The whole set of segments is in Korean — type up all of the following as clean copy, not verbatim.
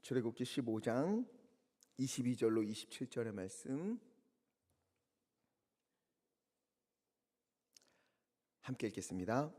출애굽기 15장 22절로 27절의 말씀 함께 읽겠습니다.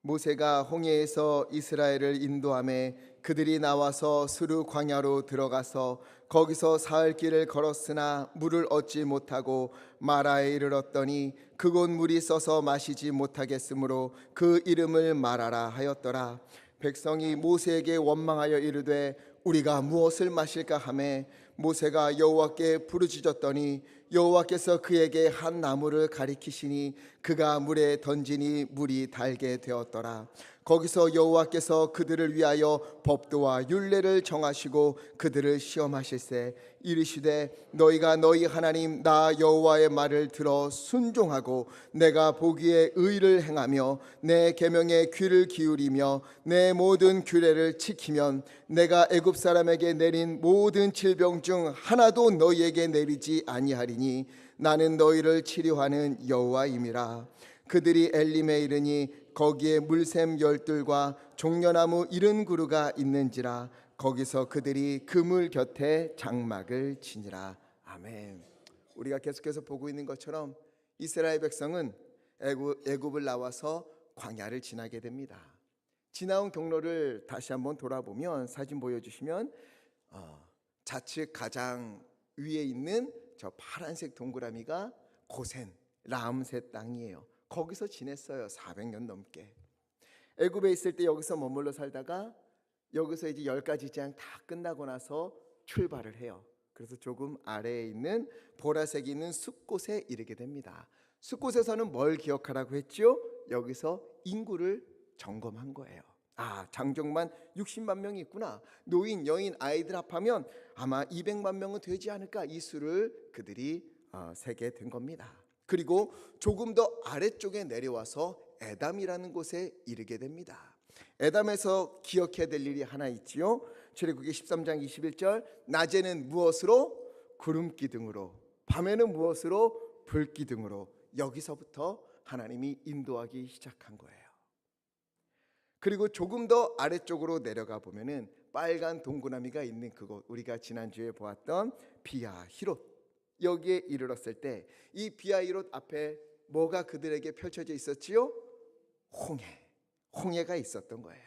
모세가 홍해에서 이스라엘을 인도하매 그들이 나와서 스루 광야로 들어가서 거기서 사흘 길을 걸었으나 물을 얻지 못하고 마라에 이르렀더니 그곳 물이 써서 마시지 못하겠으므로 그 이름을 마라라 하였더라. 백성이 모세에게 원망하여 이르되 우리가 무엇을 마실까 하매 모세가 여호와께 부르짖었더니 여호와께서 그에게 한 나무를 가리키시니 그가 물에 던지니 물이 달게 되었더라. 거기서 여호와께서 그들을 위하여 법도와 율례를 정하시고 그들을 시험하실세 이르시되 너희가 너희 하나님 나 여호와의 말을 들어 순종하고 내가 보기에 의를 행하며 내 계명에 귀를 기울이며 내 모든 규례를 지키면 내가 애굽 사람에게 내린 모든 질병 중 하나도 너희에게 내리지 아니하리니 나는 너희를 치료하는 여호와임이라. 그들이 엘림에 이르니 거기에 물샘 열둘과 종려나무 70그루가 있는지라. 거기서 그들이 그물 곁에 장막을 치니라. 아멘. 우리가 계속해서 보고 있는 것처럼 이스라엘 백성은 애굽을 나와서 광야를 지나게 됩니다. 지나온 경로를 다시 한번 돌아보면 사진 보여주시면 좌측 가장 위에 있는 저 파란색 동그라미가 고센 람셋 땅이에요. 거기서 지냈어요. 400년 넘게. 애굽에 있을 때 여기서 머물러 살다가 여기서 이제 10가지 재앙 다 끝나고 나서 출발을 해요. 그래서 조금 아래에 있는 보라색이 있는 숫곳에 이르게 됩니다. 숫곳에서는 뭘 기억하라고 했죠? 여기서 인구를 점검한 거예요. 장정만 60만 명이 있구나. 노인, 여인, 아이들 합하면 아마 200만 명은 되지 않을까. 이 수를 그들이 세게 된 겁니다. 그리고 조금 더 아래쪽에 내려와서 에담이라는 곳에 이르게 됩니다. 에담에서 기억해야 될 일이 하나 있지요. 출애굽기 13장 21절 낮에는 무엇으로? 구름 기둥으로, 밤에는 무엇으로? 불 기둥으로. 여기서부터 하나님이 인도하기 시작한 거예요. 그리고 조금 더 아래쪽으로 내려가 보면은 빨간 동그라미가 있는 그곳, 우리가 지난주에 보았던 비하히롯, 여기에 이르렀을 때 이 비하히롯 앞에 뭐가 그들에게 펼쳐져 있었지요? 홍해가 있었던 거예요.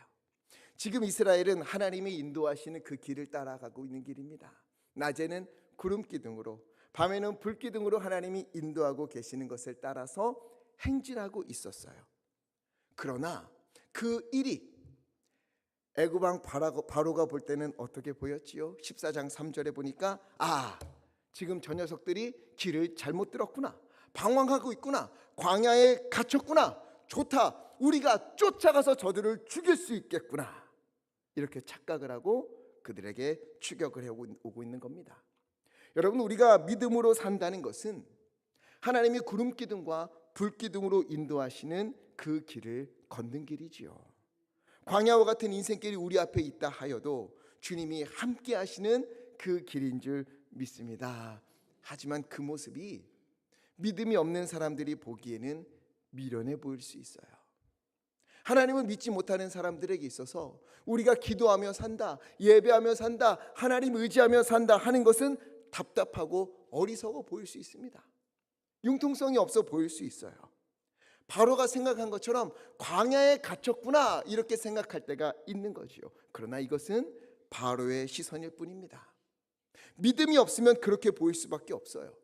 지금 이스라엘은 하나님이 인도하시는 그 길을 따라가고 있는 길입니다. 낮에는 구름 기둥으로, 밤에는 불 기둥으로 하나님이 인도하고 계시는 것을 따라서 행진하고 있었어요. 그러나 그 일이 애굽 왕 바로가 볼 때는 어떻게 보였지요? 14장 3절에 보니까 지금 저 녀석들이 길을 잘못 들었구나, 방황하고 있구나, 광야에 갇혔구나, 좋다, 우리가 쫓아가서 저들을 죽일 수 있겠구나, 이렇게 착각을 하고 그들에게 추격을 해오고 있는 겁니다. 여러분, 우리가 믿음으로 산다는 것은 하나님이 구름 기둥과 불 기둥으로 인도하시는 그 길을 걷는 길이지요. 광야와 같은 인생길이 우리 앞에 있다 하여도 주님이 함께 하시는 그 길인 줄 믿습니다. 하지만 그 모습이 믿음이 없는 사람들이 보기에는 미련해 보일 수 있어요. 하나님을 믿지 못하는 사람들에게 있어서 우리가 기도하며 산다, 예배하며 산다, 하나님 의지하며 산다 하는 것은 답답하고 어리석어 보일 수 있습니다. 융통성이 없어 보일 수 있어요. 바로가 생각한 것처럼 광야에 갇혔구나, 이렇게 생각할 때가 있는 거지요. 그러나 이것은 바로의 시선일 뿐입니다. 믿음이 없으면 그렇게 보일 수밖에 없어요.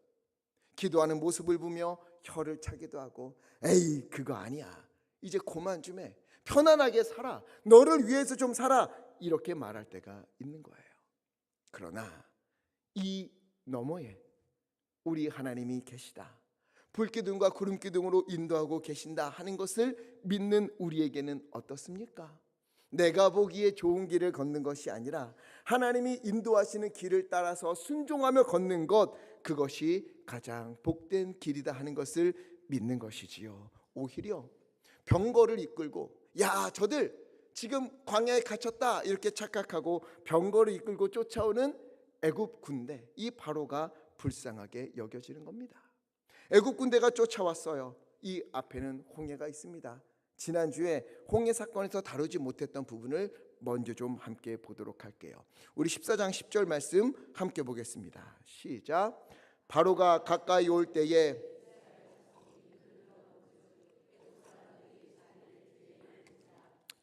기도하는 모습을 보며 혀를 차기도 하고, 에이 그거 아니야, 이제 그만 좀 해, 편안하게 살아, 너를 위해서 좀 살아, 이렇게 말할 때가 있는 거예요. 그러나 이 너머에 우리 하나님이 계시다, 불기둥과 구름기둥으로 인도하고 계신다 하는 것을 믿는 우리에게는 어떻습니까? 내가 보기에 좋은 길을 걷는 것이 아니라 하나님이 인도하시는 길을 따라서 순종하며 걷는 것, 그것이 가장 복된 길이다 하는 것을 믿는 것이지요. 오히려 병거를 이끌고, 야 저들 지금 광야에 갇혔다, 이렇게 착각하고 병거를 이끌고 쫓아오는 애굽 군대, 이 바로가 불쌍하게 여겨지는 겁니다. 애굽 군대가 쫓아왔어요. 이 앞에는 홍해가 있습니다. 지난주에 홍해 사건에서 다루지 못했던 부분을 먼저 좀 함께 보도록 할게요. 우리 14장 10절 말씀 함께 보겠습니다. 시작. 바로가 가까이 올 때에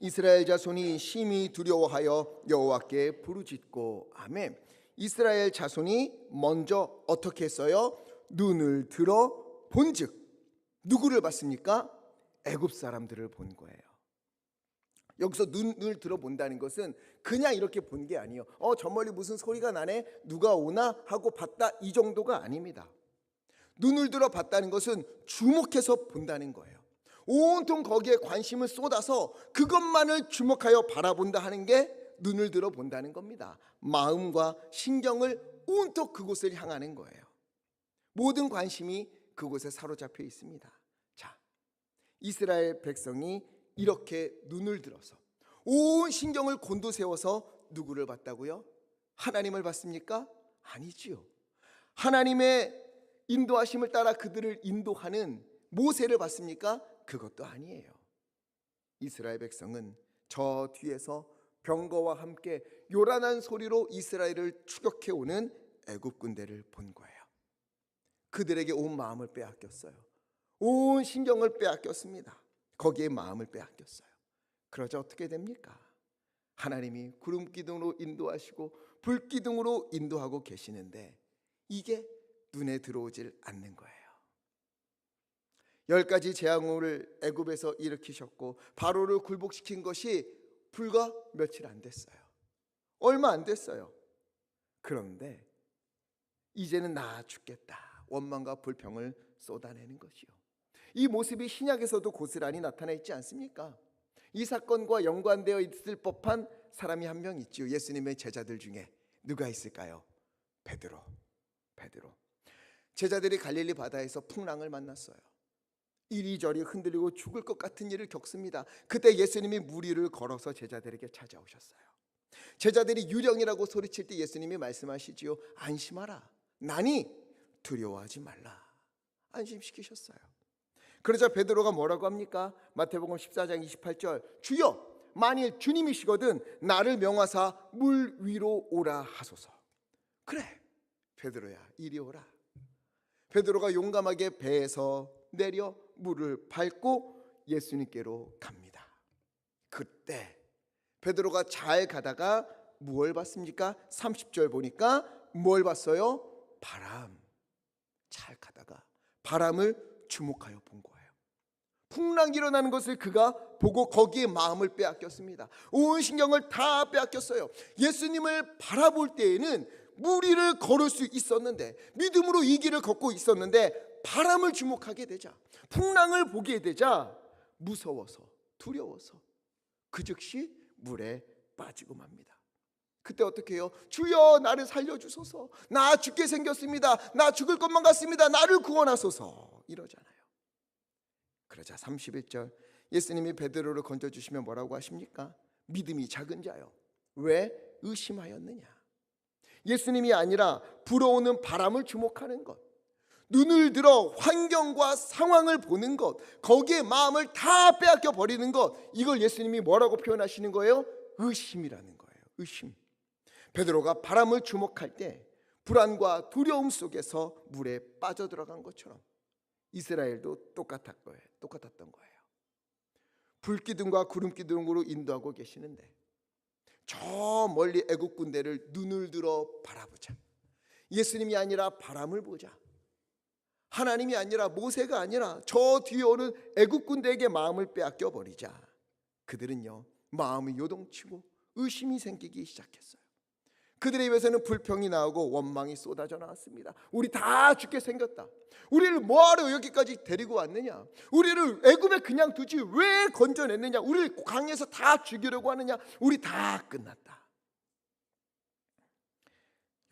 이스라엘 자손이 심히 두려워하여 여호와께 부르짖고. 아멘. 이스라엘 자손이 먼저 어떻게 했어요? 눈을 들어 본즉. 누구를 봤습니까? 애굽 사람들을 본 거예요. 여기서 눈을 들어 본다는 것은 그냥 이렇게 본 게 아니에요. 저 멀리 무슨 소리가 나네, 누가 오나 하고 봤다, 이 정도가 아닙니다. 눈을 들어 봤다는 것은 주목해서 본다는 거예요. 온통 거기에 관심을 쏟아서 그것만을 주목하여 바라본다 하는 게 눈을 들어 본다는 겁니다. 마음과 신경을 온통 그곳을 향하는 거예요. 모든 관심이 그곳에 사로잡혀 있습니다. 자, 이스라엘 백성이 이렇게 눈을 들어서 온 신경을 곤두세워서 누구를 봤다고요? 하나님을 봤습니까? 아니지요. 하나님의 인도하심을 따라 그들을 인도하는 모세를 봤습니까? 그것도 아니에요. 이스라엘 백성은 저 뒤에서 병거와 함께 요란한 소리로 이스라엘을 추격해 오는 애굽 군대를 본 거예요. 그들에게 온 마음을 빼앗겼어요. 온 신경을 빼앗겼습니다. 거기에 마음을 빼앗겼어요. 그러자 어떻게 됩니까? 하나님이 구름 기둥으로 인도하시고 불 기둥으로 인도하고 계시는데 이게 눈에 들어오질 않는 거예요. 10가지 재앙을 애굽에서 일으키셨고 바로를 굴복시킨 것이 불과 며칠 안 됐어요. 얼마 안 됐어요. 그런데 이제는 나 죽겠다, 원망과 불평을 쏟아내는 것이요. 이 모습이 신약에서도 고스란히 나타나 있지 않습니까? 이 사건과 연관되어 있을 법한 사람이 한 명 있지요. 예수님의 제자들 중에 누가 있을까요? 베드로. 제자들이 갈릴리 바다에서 풍랑을 만났어요. 이리저리 흔들리고 죽을 것 같은 일을 겪습니다. 그때 예수님이 물 위를 걸어서 제자들에게 찾아오셨어요. 제자들이 유령이라고 소리칠 때 예수님이 말씀하시지요. 안심하라, 나니 두려워하지 말라. 안심시키셨어요. 그러자 베드로가 뭐라고 합니까? 마태복음 14장 28절. 주여, 만일 주님이시거든 나를 명하사 물 위로 오라 하소서. 그래, 베드로야, 이리 오라. 베드로가 용감하게 배에서 내려 물을 밟고 예수님께로 갑니다. 그때 베드로가 잘 가다가 무엇을 봤습니까? 30절 보니까 뭘 봤어요? 바람. 잘 가다가 바람을 주목하여 본 거예요. 풍랑이 일어나는 것을 그가 보고 거기에 마음을 빼앗겼습니다. 온 신경을 다 빼앗겼어요. 예수님을 바라볼 때에는 물 위를 걸을 수 있었는데, 믿음으로 이 길을 걷고 있었는데, 바람을 주목하게 되자, 풍랑을 보게 되자 무서워서, 두려워서 그 즉시 물에 빠지고 맙니다. 그때 어떻게 해요? 주여, 나를 살려주소서, 나 죽게 생겼습니다, 나 죽을 것만 같습니다, 나를 구원하소서, 이러잖아요. 그러자 31절 예수님이 베드로를 건져주시면 뭐라고 하십니까? 믿음이 작은 자요, 왜 의심하였느냐. 예수님이 아니라 불어오는 바람을 주목하는 것, 눈을 들어 환경과 상황을 보는 것, 거기에 마음을 다 빼앗겨 버리는 것, 이걸 예수님이 뭐라고 표현하시는 거예요? 의심이라는 거예요. 의심. 베드로가 바람을 주목할 때 불안과 두려움 속에서 물에 빠져들어간 것처럼 이스라엘도 똑같았던 거예요. 불기둥과 구름기둥으로 인도하고 계시는데 저 멀리 애국 군대를 눈을 들어 바라보자. 예수님이 아니라 바람을 보자. 하나님이 아니라 모세가 아니라 저 뒤에 오는 애국 군대에게 마음을 빼앗겨 버리자. 그들은요, 마음이 요동치고 의심이 생기기 시작했어요. 그들의 입에서는 불평이 나오고 원망이 쏟아져 나왔습니다. 우리 다 죽게 생겼다. 우리를 뭐하러 여기까지 데리고 왔느냐? 우리를 애굽에 그냥 두지 왜 건져냈느냐? 우리를 강에서 다 죽이려고 하느냐? 우리 다 끝났다.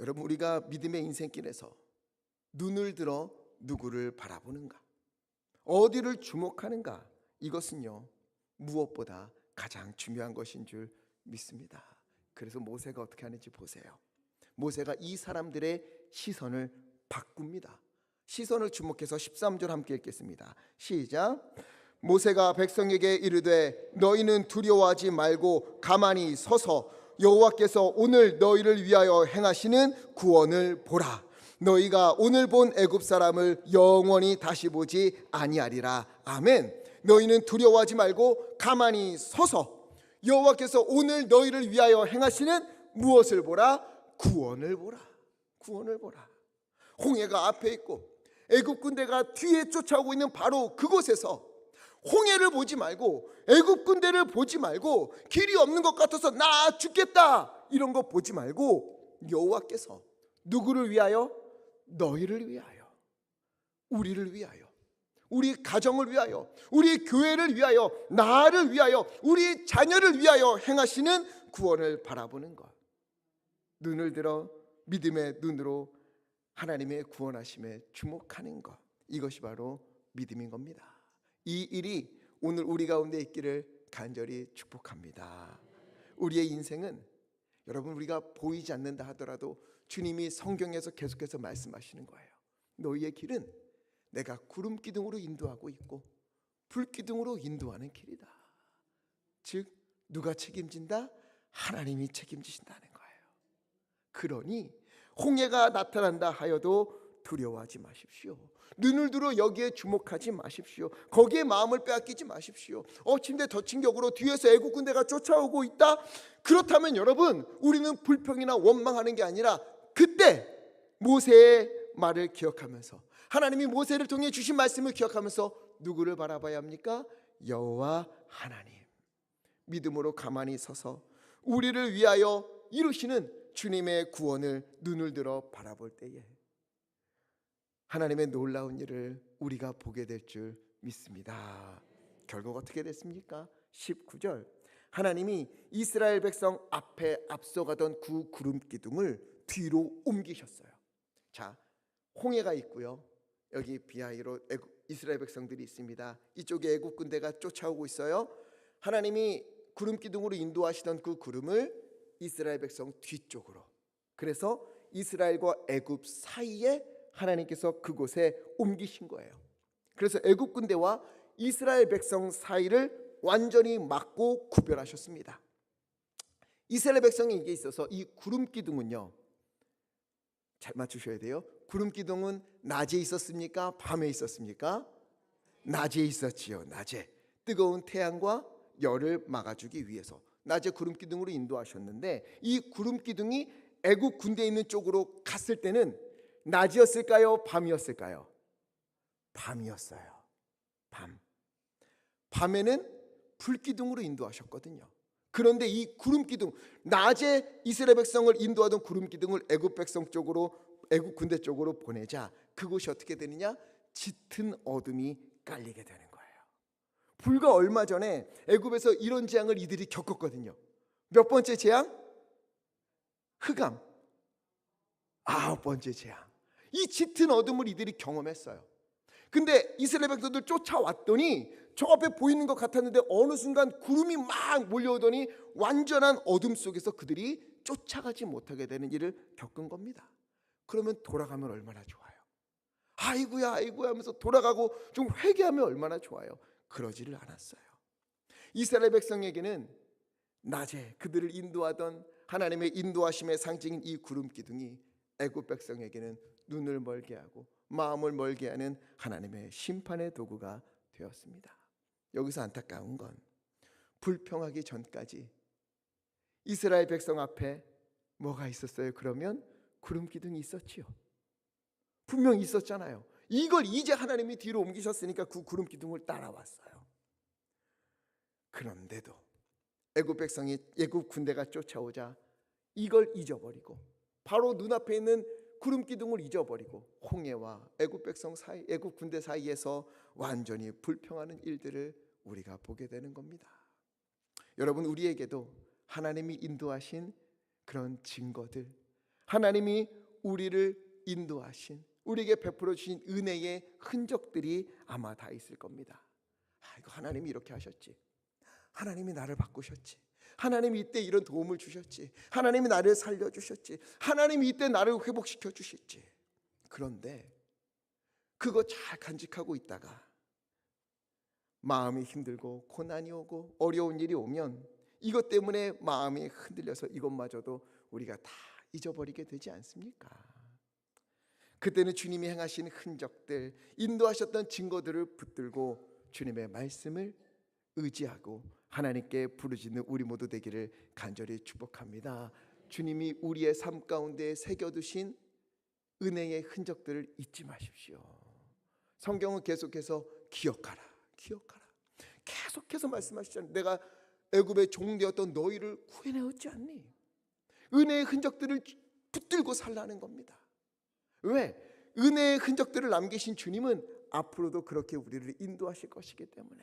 여러분, 우리가 믿음의 인생길에서 눈을 들어 누구를 바라보는가, 어디를 주목하는가, 이것은요 무엇보다 가장 중요한 것인 줄 믿습니다. 그래서 모세가 어떻게 하는지 보세요. 모세가 이 사람들의 시선을 바꿉니다. 시선을 주목해서 13절 함께 읽겠습니다. 시작. 모세가 백성에게 이르되 너희는 두려워하지 말고 가만히 서서 여호와께서 오늘 너희를 위하여 행하시는 구원을 보라. 너희가 오늘 본 애굽 사람을 영원히 다시 보지 아니하리라. 아멘. 너희는 두려워하지 말고 가만히 서서 여호와께서 오늘 너희를 위하여 행하시는 무엇을 보라? 구원을 보라. 구원을 보라. 홍해가 앞에 있고 애굽 군대가 뒤에 쫓아오고 있는 바로 그곳에서 홍해를 보지 말고 애굽 군대를 보지 말고 길이 없는 것 같아서 나 죽겠다 이런 거 보지 말고 여호와께서 누구를 위하여? 너희를 위하여, 우리를 위하여, 우리 가정을 위하여, 우리 교회를 위하여, 나를 위하여, 우리 자녀를 위하여 행하시는 구원을 바라보는 것. 눈을 들어 믿음의 눈으로 하나님의 구원하심에 주목하는 것. 이것이 바로 믿음인 겁니다. 이 일이 오늘 우리 가운데 있기를 간절히 축복합니다. 우리의 인생은 여러분 우리가 보이지 않는다 하더라도 주님이 성경에서 계속해서 말씀하시는 거예요. 너희의 길은 내가 구름 기둥으로 인도하고 있고 불 기둥으로 인도하는 길이다. 즉 누가 책임진다? 하나님이 책임지신다는 거예요. 그러니 홍해가 나타난다 하여도 두려워하지 마십시오. 눈을 들어 여기에 주목하지 마십시오. 거기에 마음을 빼앗기지 마십시오. 침대 덮친 격으로 뒤에서 애국 군대가 쫓아오고 있다. 그렇다면 여러분 우리는 불평이나 원망하는 게 아니라 그때 모세의 말을 기억하면서 하나님이 모세를 통해 주신 말씀을 기억하면서 누구를 바라봐야 합니까? 여호와 하나님. 믿음으로 가만히 서서 우리를 위하여 이루시는 주님의 구원을 눈을 들어 바라볼 때에 하나님의 놀라운 일을 우리가 보게 될 줄 믿습니다. 결국 어떻게 됐습니까? 19절 하나님이 이스라엘 백성 앞에 앞서가던 그 구름 기둥을 뒤로 옮기셨어요. 자, 홍해가 있고요. 여기 비하이로 이스라엘 백성들이 있습니다. 이쪽에 애국 군대가 쫓아오고 있어요. 하나님이 구름 기둥으로 인도하시던 그 구름을 이스라엘 백성 뒤쪽으로, 그래서 이스라엘과 애굽 사이에 하나님께서 그곳에 옮기신 거예요. 그래서 애굽 군대와 이스라엘 백성 사이를 완전히 막고 구별하셨습니다. 이스라엘 백성에게 있어서 이 구름 기둥은요, 잘 맞추셔야 돼요. 구름 기둥은 낮에 있었습니까? 밤에 있었습니까? 낮에 있었지요. 낮에 뜨거운 태양과 열을 막아주기 위해서 낮에 구름 기둥으로 인도하셨는데 이 구름 기둥이 애굽 군대 있는 쪽으로 갔을 때는 낮이었을까요? 밤이었을까요? 밤이었어요. 밤에는 불기둥으로 인도하셨거든요. 그런데 이 구름 기둥, 낮에 이스라엘 백성을 인도하던 구름 기둥을 애굽 백성 쪽으로, 애굽 군대 쪽으로 보내자 그곳이 어떻게 되느냐? 짙은 어둠이 깔리게 되는 거예요. 불과 얼마 전에 애굽에서 이런 재앙을 이들이 겪었거든요. 몇 번째 재앙? 흑암. 9번째 재앙. 이 짙은 어둠을 이들이 경험했어요. 근데 이스라엘 백성들 쫓아왔더니 저 앞에 보이는 것 같았는데 어느 순간 구름이 막 몰려오더니 완전한 어둠 속에서 그들이 쫓아가지 못하게 되는 일을 겪은 겁니다. 그러면 돌아가면 얼마나 좋아요. 아이고야 아이고야 하면서 돌아가고 좀 회개하면 얼마나 좋아요. 그러지를 않았어요. 이스라엘 백성에게는 낮에 그들을 인도하던 하나님의 인도하심의 상징인 이 구름 기둥이 애굽 백성에게는 눈을 멀게 하고 마음을 멀게 하는 하나님의 심판의 도구가 되었습니다. 여기서 안타까운 건 불평하기 전까지 이스라엘 백성 앞에 뭐가 있었어요? 그러면 구름 기둥이 있었지요. 분명히 있었잖아요. 이걸 이제 하나님이 뒤로 옮기셨으니까 그 구름 기둥을 따라왔어요. 그런데도 애굽 백성이, 애굽 군대가 쫓아오자 이걸 잊어버리고 바로 눈앞에 있는 구름 기둥을 잊어버리고 홍해와 애굽 백성 사이, 애굽 군대 사이에서 완전히 불평하는 일들을 우리가 보게 되는 겁니다. 여러분, 우리에게도 하나님이 인도하신 그런 증거들, 하나님이 우리를 인도하신, 우리에게 베풀어 주신 은혜의 흔적들이 아마 다 있을 겁니다. 이거 하나님이 이렇게 하셨지, 하나님이 나를 바꾸셨지, 하나님이 이때 이런 도움을 주셨지, 하나님이 나를 살려주셨지, 하나님이 이때 나를 회복시켜 주셨지. 그런데 그거 잘 간직하고 있다가 마음이 힘들고 고난이 오고 어려운 일이 오면 이것 때문에 마음이 흔들려서 이것마저도 우리가 다 잊어버리게 되지 않습니까? 그때는 주님이 행하신 흔적들, 인도하셨던 증거들을 붙들고 주님의 말씀을 의지하고 하나님께 부르짖는 우리 모두 되기를 간절히 축복합니다. 주님이 우리의 삶 가운데 새겨두신 은혜의 흔적들을 잊지 마십시오. 성경은 계속해서 기억하라, 기억하라, 계속해서 말씀하시잖아요. 내가 애굽의 종되었던 너희를 구해내었지 않니? 은혜의 흔적들을 붙들고 살라는 겁니다. 왜? 은혜의 흔적들을 남기신 주님은 앞으로도 그렇게 우리를 인도하실 것이기 때문에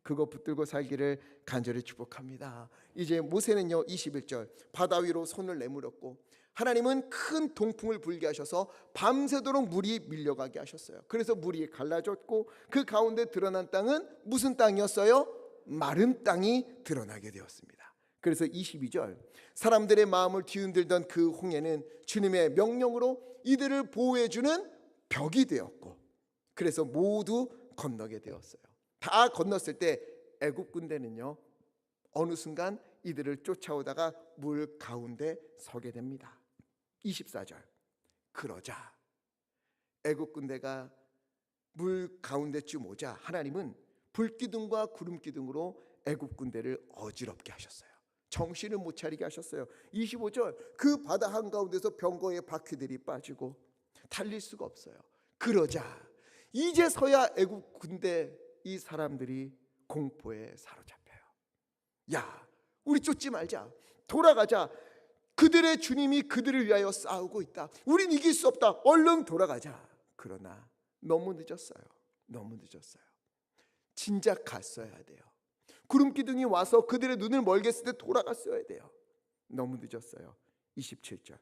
그거 붙들고 살기를 간절히 축복합니다. 이제 모세는요 21절 바다 위로 손을 내밀었고 하나님은 큰 동풍을 불게 하셔서 밤새도록 물이 밀려가게 하셨어요. 그래서 물이 갈라졌고 그 가운데 드러난 땅은 무슨 땅이었어요? 마른 땅이 드러나게 되었습니다. 그래서 22절 사람들의 마음을 뒤흔들던 그 홍해는 주님의 명령으로 이들을 보호해주는 벽이 되었고 그래서 모두 건너게 되었어요. 다 건넜을 때 애굽 군대는요 어느 순간 이들을 쫓아오다가 물 가운데 서게 됩니다. 24절 그러자 애굽 군대가 물 가운데쯤 오자 하나님은 불기둥과 구름기둥으로 애굽 군대를 어지럽게 하셨어요. 정신을 못 차리게 하셨어요. 25절 그 바다 한가운데서 병거의 바퀴들이 빠지고 달릴 수가 없어요. 그러자 이제서야 애굽 군대 이 사람들이 공포에 사로잡혀요. 야, 우리 쫓지 말자. 돌아가자. 그들의 주님이 그들을 위하여 싸우고 있다. 우린 이길 수 없다. 얼른 돌아가자. 그러나 너무 늦었어요. 너무 늦었어요. 진작 갔어야 돼요. 구름기둥이 와서 그들의 눈을 멀게 했을 때 돌아갔어야 돼요. 너무 늦었어요. 27절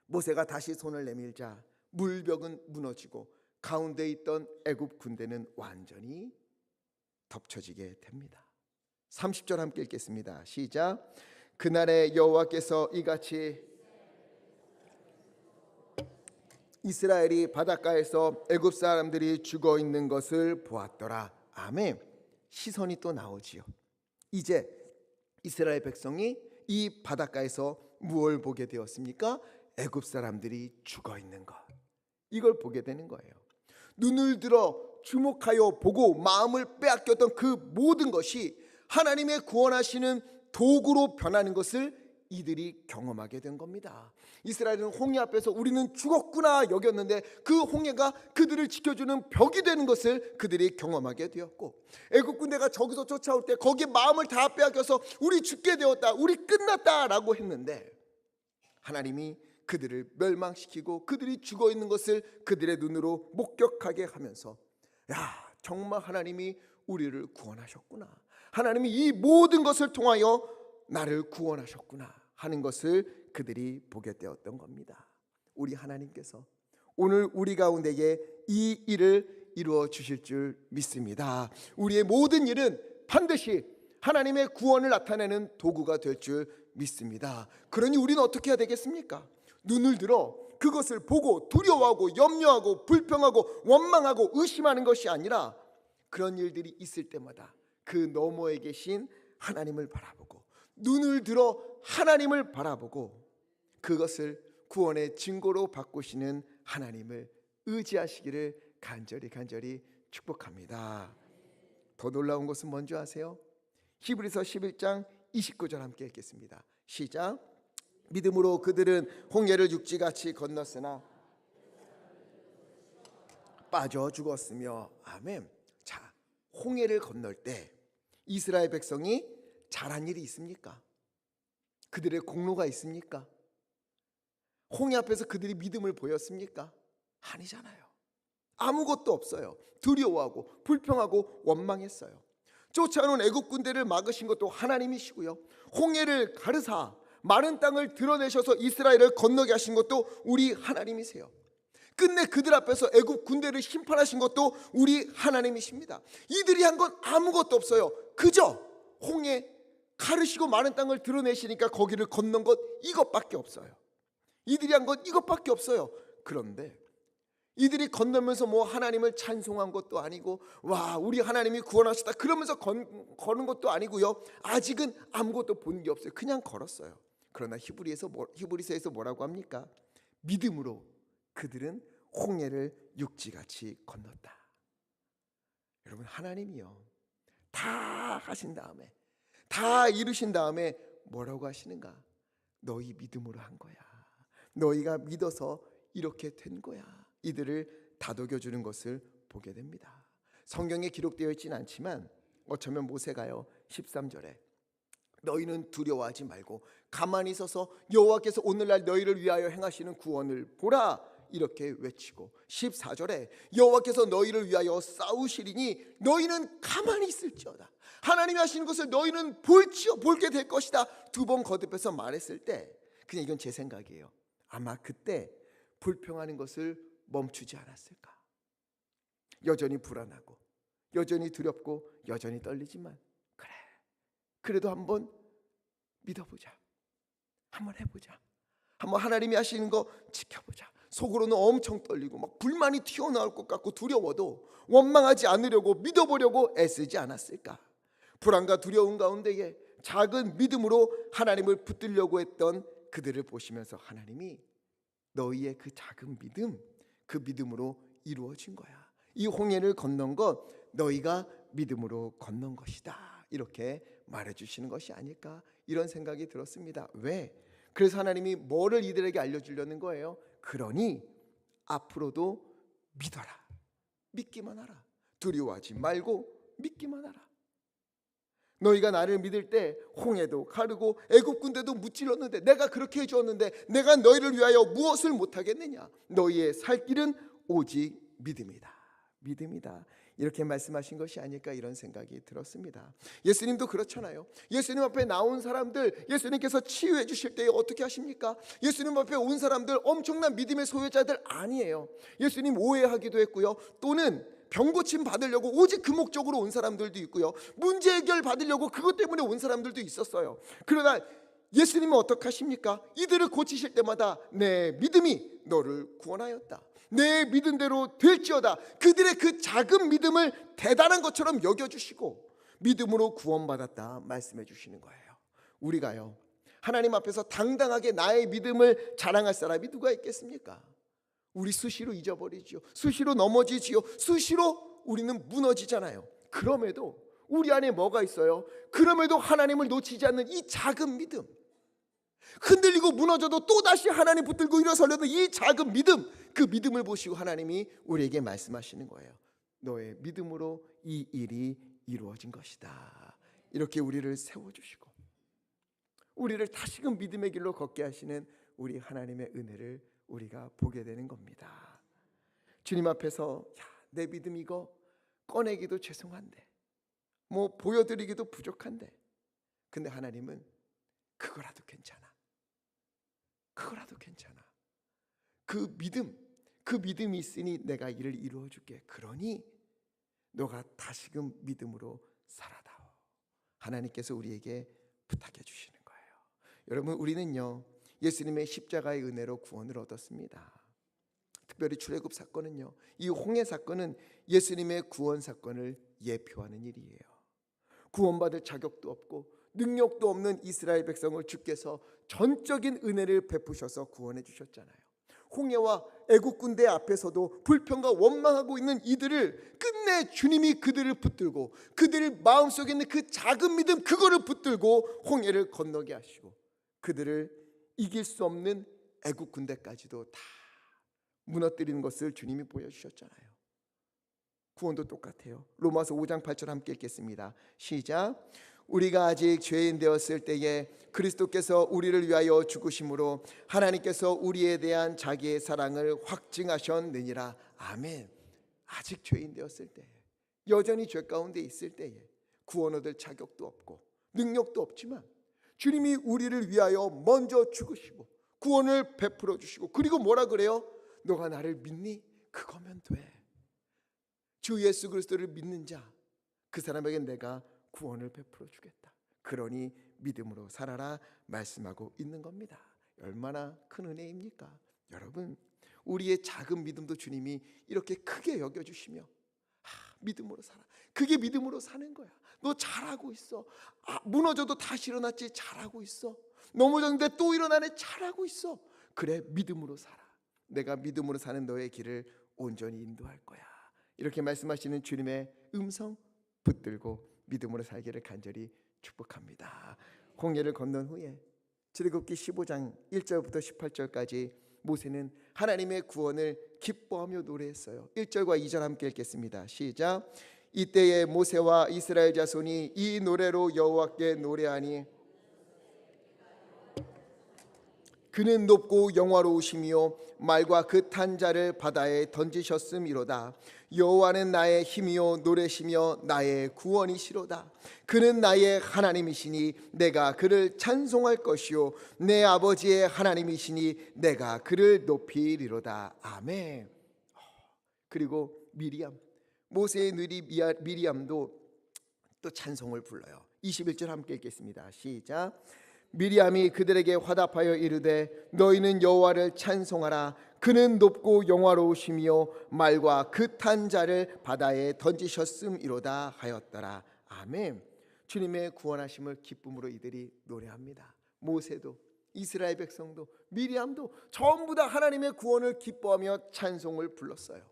모세가 다시 손을 내밀자 물벽은 무너지고 가운데 있던 애굽 군대는 완전히 덮쳐지게 됩니다. 30절 함께 읽겠습니다. 시작. 그날에 여호와께서 이같이 이스라엘이 바닷가에서 애굽 사람들이 죽어 있는 것을 보았더라. 아멘. 시선이 또 나오지요. 이제 이스라엘 백성이 이 바닷가에서 무엇을 보게 되었습니까? 애굽 사람들이 죽어 있는 것. 이걸 보게 되는 거예요. 눈을 들어 주목하여 보고 마음을 빼앗겼던 그 모든 것이 하나님의 구원하시는 도구로 변하는 것을 이들이 경험하게 된 겁니다. 이스라엘은 홍해 앞에서 우리는 죽었구나 여겼는데 그 홍해가 그들을 지켜주는 벽이 되는 것을 그들이 경험하게 되었고 애굽 군대가 저기서 쫓아올 때 거기에 마음을 다 빼앗겨서 우리 죽게 되었다, 우리 끝났다라고 했는데 하나님이 그들을 멸망시키고 그들이 죽어 있는 것을 그들의 눈으로 목격하게 하면서 야, 정말 하나님이 우리를 구원하셨구나, 하나님이 이 모든 것을 통하여 나를 구원하셨구나 하는 것을 그들이 보게 되었던 겁니다. 우리 하나님께서 오늘 우리 가운데에 이 일을 이루어 주실 줄 믿습니다. 우리의 모든 일은 반드시 하나님의 구원을 나타내는 도구가 될 줄 믿습니다. 그러니 우리는 어떻게 해야 되겠습니까? 눈을 들어 그것을 보고 두려워하고 염려하고 불평하고 원망하고 의심하는 것이 아니라 그런 일들이 있을 때마다 그 너머에 계신 하나님을 바라보고 눈을 들어 하나님을 바라보고 그것을 구원의 증거로 바꾸시는 하나님을 의지하시기를 간절히 축복합니다. 더 놀라운 것은 뭔지 아세요? 히브리서 11장 29절 함께 읽겠습니다. 시작. 믿음으로 그들은 홍해를 육지같이 건넜으나 빠져 죽었으며. 아멘. 자, 홍해를 건널 때 이스라엘 백성이 잘한 일이 있습니까? 그들의 공로가 있습니까? 홍해 앞에서 그들이 믿음을 보였습니까? 아니잖아요. 아무것도 없어요. 두려워하고 불평하고 원망했어요. 쫓아오는 애국 군대를 막으신 것도 하나님이시고요, 홍해를 가르사 마른 땅을 드러내셔서 이스라엘을 건너게 하신 것도 우리 하나님이세요. 끝내 그들 앞에서 애국 군대를 심판하신 것도 우리 하나님이십니다. 이들이 한 건 아무것도 없어요. 그저 홍해 가르시고 마른 땅을 드러내시니까 거기를 건넌 것 이것밖에 없어요. 이들이 한 건 이것밖에 없어요. 그런데 이들이 건너면서 뭐 하나님을 찬송한 것도 아니고 와 우리 하나님이 구원하셨다 그러면서 거는 것도 아니고요. 아직은 아무것도 본 게 없어요. 그냥 걸었어요. 그러나 히브리서에서 뭐라고 합니까? 믿음으로 그들은 홍해를 육지같이 건넜다. 여러분, 하나님이요 다 하신 다음에, 다 이루신 다음에 뭐라고 하시는가? 너희 믿음으로 한 거야. 너희가 믿어서 이렇게 된 거야. 이들을 다독여 주는 것을 보게 됩니다. 성경에 기록되어 있지는 않지만 어쩌면 모세가요 13절에 너희는 두려워하지 말고 가만히 서서 여호와께서 오늘날 너희를 위하여 행하시는 구원을 보라 이렇게 외치고, 14절에 여호와께서 너희를 위하여 싸우시리니 너희는 가만히 있을지어다. 하나님이 하시는 것을 너희는 볼게 될 것이다. 두 번 거듭해서 말했을 때 그냥 이건 제 생각이에요. 아마 그때 불평하는 것을 멈추지 않았을까. 여전히 불안하고 여전히 두렵고 여전히 떨리지만 그래 그래도 한번 믿어보자. 한번 해보자. 한번 하나님이 하시는 거 지켜보자. 속으로는 엄청 떨리고 막 불만이 튀어나올 것 같고 두려워도 원망하지 않으려고 믿어보려고 애쓰지 않았을까. 불안과 두려움 가운데에 작은 믿음으로 하나님을 붙들려고 했던 그들을 보시면서 하나님이 너희의 그 작은 믿음, 그 믿음으로 이루어진 거야. 이 홍해를 건넌 것 너희가 믿음으로 건넌 것이다. 이렇게 말해주시는 것이 아닐까 이런 생각이 들었습니다. 왜? 그래서 하나님이 뭐를 이들에게 알려주려는 거예요? 그러니 앞으로도 믿어라. 믿기만 하라. 두려워하지 말고 믿기만 하라. 너희가 나를 믿을 때 홍해도 가르고 애굽 군대도 무찔렀는데 내가 그렇게 해주었는데 내가 너희를 위하여 무엇을 못하겠느냐. 너희의 살 길은 오직 믿음이다. 믿음이다. 이렇게 말씀하신 것이 아닐까 이런 생각이 들었습니다. 예수님도 그렇잖아요. 예수님 앞에 나온 사람들 예수님께서 치유해 주실 때 어떻게 하십니까? 예수님 앞에 온 사람들 엄청난 믿음의 소유자들 아니에요. 예수님 오해하기도 했고요. 또는 병고침 받으려고 오직 그 목적으로 온 사람들도 있고요. 문제 해결 받으려고 그것 때문에 온 사람들도 있었어요. 그러나 예수님은 어떻게 하십니까? 이들을 고치실 때마다 내 믿음이 너를 구원하였다. 내 믿은 대로 될지어다. 그들의 그 작은 믿음을 대단한 것처럼 여겨주시고 믿음으로 구원받았다 말씀해 주시는 거예요. 우리가요 하나님 앞에서 당당하게 나의 믿음을 자랑할 사람이 누가 있겠습니까? 우리 수시로 잊어버리지요. 수시로 넘어지지요. 수시로 우리는 무너지잖아요. 그럼에도 우리 안에 뭐가 있어요? 그럼에도 하나님을 놓치지 않는 이 작은 믿음, 흔들리고 무너져도 또다시 하나님 붙들고 일어서려는 이 작은 믿음, 그 믿음을 보시고 하나님이 우리에게 말씀하시는 거예요. 너의 믿음으로 이 일이 이루어진 것이다. 이렇게 우리를 세워주시고 우리를 다시금 믿음의 길로 걷게 하시는 우리 하나님의 은혜를 우리가 보게 되는 겁니다. 주님 앞에서 내 믿음 이거 꺼내기도 죄송한데 뭐 보여드리기도 부족한데 근데 하나님은 그거라도 괜찮아. 그거라도 괜찮아. 그 믿음이 있으니 내가 이를 이루어 줄게. 그러니 너가 다시금 믿음으로 살아다오. 하나님께서 우리에게 부탁해 주시는 거예요. 여러분, 우리는요 예수님의 십자가의 은혜로 구원을 얻었습니다. 특별히 출애굽 사건은요, 이 홍해 사건은 예수님의 구원 사건을 예표하는 일이에요. 구원받을 자격도 없고 능력도 없는 이스라엘 백성을 주께서 전적인 은혜를 베푸셔서 구원해 주셨잖아요. 홍해와 애국 군대 앞에서도 불평과 원망하고 있는 이들을 끝내 주님이 그들을 붙들고 그들 마음속에 있는 그 작은 믿음 그거를 붙들고 홍해를 건너게 하시고 그들을 이길 수 없는 애국 군대까지도 다 무너뜨리는 것을 주님이 보여주셨잖아요. 구원도 똑같아요. 로마서 5장 8절 함께 읽겠습니다. 시작. 우리가 아직 죄인 되었을 때에 그리스도께서 우리를 위하여 죽으심으로 하나님께서 우리에 대한 자기의 사랑을 확증하셨느니라. 아멘. 아직 죄인 되었을 때, 여전히 죄 가운데 있을 때에 구원 얻을 자격도 없고 능력도 없지만 주님이 우리를 위하여 먼저 죽으시고 구원을 베풀어 주시고 그리고 뭐라 그래요? 너가 나를 믿니? 그거면 돼. 주 예수 그리스도를 믿는 자, 그 사람에게 내가 구원을 베풀어 주겠다. 그러니 믿음으로 살아라 말씀하고 있는 겁니다. 얼마나 큰 은혜입니까? 여러분, 우리의 작은 믿음도 주님이 이렇게 크게 여겨주시며 믿음으로 살아. 그게 믿음으로 사는 거야. 너 잘하고 있어. 무너져도 다시 일어났지. 잘하고 있어. 넘어졌는데 또 일어나네. 잘하고 있어. 그래, 믿음으로 살아. 내가 믿음으로 사는 너의 길을 온전히 인도할 거야. 이렇게 말씀하시는 주님의 음성 붙들고 믿음으로 살기를 간절히 축복합니다. 홍해를 건넌 후에 출애굽기 15장 1절부터 18절까지 모세는 하나님의 구원을 기뻐하며 노래했어요. 1절과 2절 함께 읽겠습니다. 시작. 이때에 모세와 이스라엘 자손이 이 노래로 여호와께 노래하니 그는 높고 영화로우시며 말과 그 탄 자를 바다에 던지셨음이로다. 여호와는 나의 힘이요 노래시며 나의 구원이시로다. 그는 나의 하나님이시니 내가 그를 찬송할 것이요 내 아버지의 하나님이시니 내가 그를 높이리로다. 아멘. 그리고 미리암, 모세의 누리 미리암도 또 찬송을 불러요. 21절 함께 읽겠습니다. 시작. 미리암이 그들에게 화답하여 이르되 너희는 여호와를 찬송하라. 그는 높고 영화로우시며 말과 그 탄 자를 바다에 던지셨음이로다 하였더라. 아멘. 주님의 구원하심을 기쁨으로 이들이 노래합니다. 모세도 이스라엘 백성도 미리암도 전부 다 하나님의 구원을 기뻐하며 찬송을 불렀어요.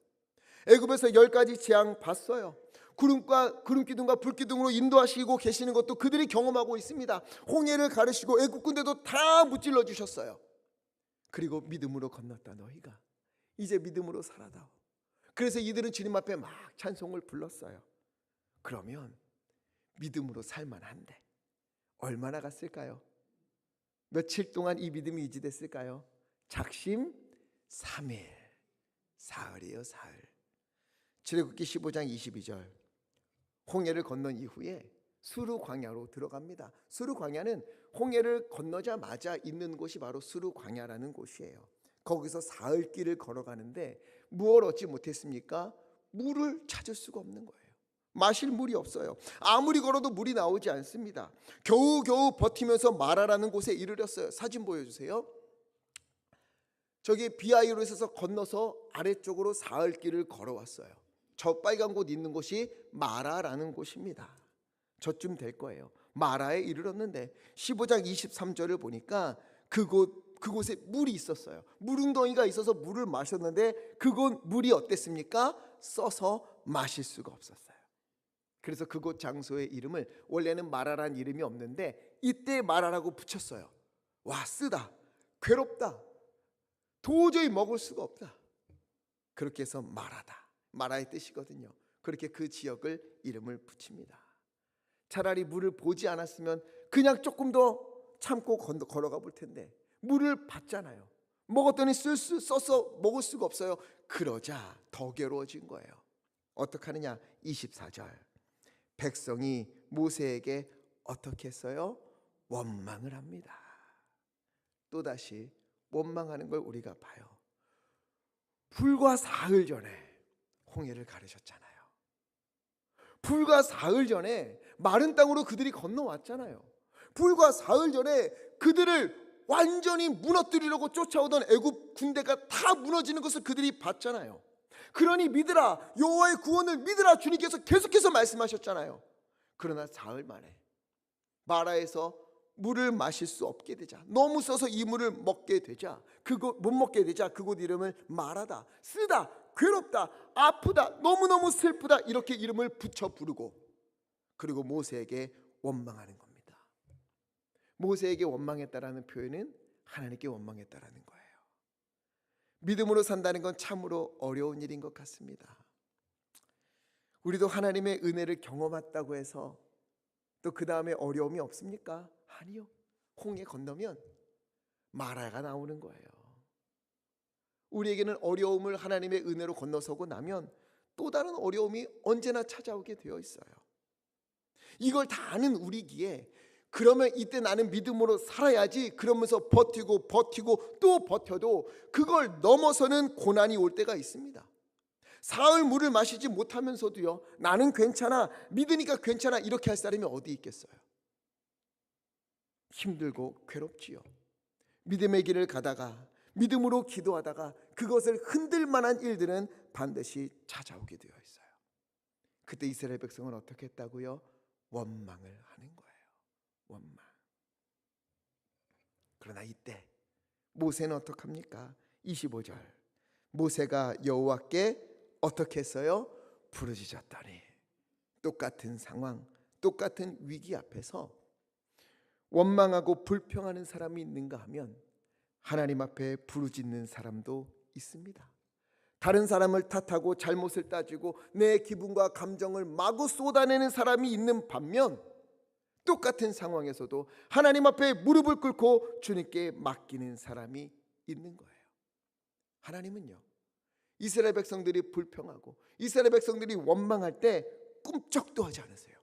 애굽에서 10가지 재앙 봤어요. 구름 기둥과 불 기둥으로 인도하시고 계시는 것도 그들이 경험하고 있습니다. 홍해를 가르시고 애굽 군대도 다 무찔러 주셨어요. 그리고 믿음으로 건넜다. 너희가 이제 믿음으로 살아다오. 그래서 이들은 주님 앞에 막 찬송을 불렀어요. 그러면 믿음으로 살만한데 얼마나 갔을까요? 며칠 동안 이 믿음이 유지됐을까요? 작심 3일, 사흘이에요. 사흘. 출애굽기 15장 22절. 홍해를 건넌 이후에 수르 광야로 들어갑니다. 수르 광야는 홍해를 건너자마자 있는 곳이 바로 수르 광야라는 곳이에요. 거기서 사흘 길을 걸어가는데 무엇을 얻지 못했습니까? 물을 찾을 수가 없는 거예요. 마실 물이 없어요. 아무리 걸어도 물이 나오지 않습니다. 겨우겨우 버티면서 마라라는 곳에 이르렀어요. 사진 보여주세요. 저기 비하이로에서 건너서 아래쪽으로 사흘 길을 걸어왔어요. 저 빨간 곳 있는 곳이 마라라는 곳입니다. 저쯤 될 거예요. 마라에 이르렀는데 15장 23절을 보니까 그곳에 물이 있었어요. 물웅덩이가 있어서 물을 마셨는데 그곳 물이 어땠습니까? 써서 마실 수가 없었어요. 그래서 그곳 장소의 이름을, 원래는 마라란 이름이 없는데 이때 마라라고 붙였어요. 와, 쓰다, 괴롭다, 도저히 먹을 수가 없다. 그렇게 해서 마라다, 마라의 뜻이거든요. 그렇게 그 지역을 이름을 붙입니다. 차라리 물을 보지 않았으면 그냥 조금 더 참고 걸어가 볼 텐데 물을 봤잖아요. 먹었더니 써서 먹을 수가 없어요. 그러자 더 괴로워진 거예요. 어떻게 하느냐? 24절. 백성이 모세에게 어떻게 했어요? 원망을 합니다. 또다시 원망하는 걸 우리가 봐요. 불과 사흘 전에 홍해를 가르셨잖아요. 불과 사흘 전에 마른 땅으로 그들이 건너왔잖아요. 불과 사흘 전에 그들을 완전히 무너뜨리려고 쫓아오던 애굽 군대가 다 무너지는 것을 그들이 봤잖아요. 그러니 믿으라, 여호와의 구원을 믿으라, 주님께서 계속해서 말씀하셨잖아요. 그러나 사흘 만에 마라에서 물을 마실 수 없게 되자, 너무 써서 이 물을 먹게 되자, 못 먹게 되자 그곳 이름을 마라다, 쓰다, 괴롭다, 아프다, 너무너무 슬프다, 이렇게 이름을 붙여 부르고, 그리고 모세에게 원망하는 겁니다. 모세에게 원망했다라는 표현은 하나님께 원망했다라는 거예요. 믿음으로 산다는 건 참으로 어려운 일인 것 같습니다. 우리도 하나님의 은혜를 경험했다고 해서 또 그 다음에 어려움이 없습니까? 아니요. 홍해 건너면 마라가 나오는 거예요. 우리에게는 어려움을 하나님의 은혜로 건너서고 나면 또 다른 어려움이 언제나 찾아오게 되어 있어요. 이걸 다 아는 우리기에 그러면 이때 나는 믿음으로 살아야지, 그러면서 버티고 또 버텨도 그걸 넘어서는 고난이 올 때가 있습니다. 사흘 물을 마시지 못하면서도요, 나는 괜찮아, 믿으니까 괜찮아, 이렇게 할 사람이 어디 있겠어요? 힘들고 괴롭지요. 믿음의 길을 가다가 믿음으로 기도하다가 그것을 흔들 만한 일들은 반드시 찾아오게 되어 있어요. 그때 이스라엘 백성은 어떻게 했다고요? 원망을 하는 거예요. 원망. 그러나 이때 모세는 어떻게 합니까? 25절. 모세가 여호와께 어떻게 했어요? 부르짖었더니, 똑같은 상황, 똑같은 위기 앞에서 원망하고 불평하는 사람이 있는가 하면 하나님 앞에 부르짖는 사람도 있습니다. 다른 사람을 탓하고 잘못을 따지고 내 기분과 감정을 마구 쏟아내는 사람이 있는 반면, 똑같은 상황에서도 하나님 앞에 무릎을 꿇고 주님께 맡기는 사람이 있는 거예요. 하나님은요, 이스라엘 백성들이 불평하고 이스라엘 백성들이 원망할 때 꿈쩍도 하지 않으세요.